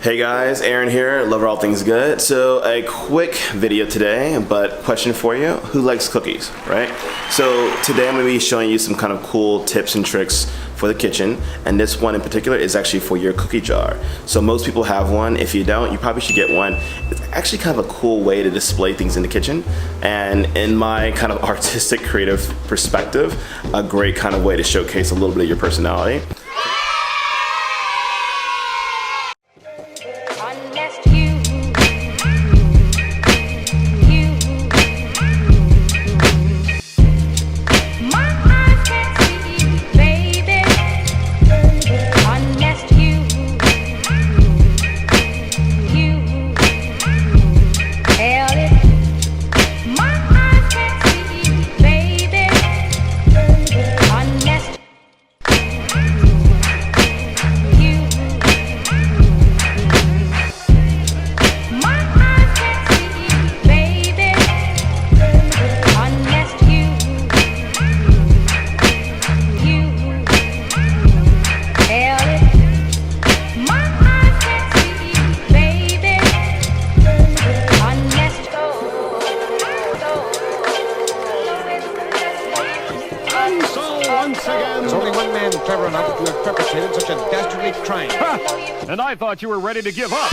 Hey guys, Aaron here, lover all things good. So a quick video today, but question for you, who likes cookies, right? So today I'm gonna be showing you some kind of cool tips and tricks for the kitchen, and this one in particular is actually for your cookie jar. So most people have one. If you don't, you probably should get one. It's actually kind of a cool way to display things in the kitchen, and in my kind of artistic creative perspective, a great kind of way to showcase a little bit of your personality. There's only one man clever enough to have perpetrated such a dastardly crime. Ha! And I thought you were ready to give up.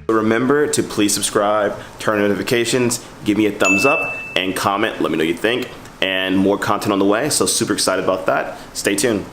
Remember to please subscribe, turn on notifications, give me a thumbs up, and comment. Let me know what you think. And more content on the way, so super excited about that. Stay tuned.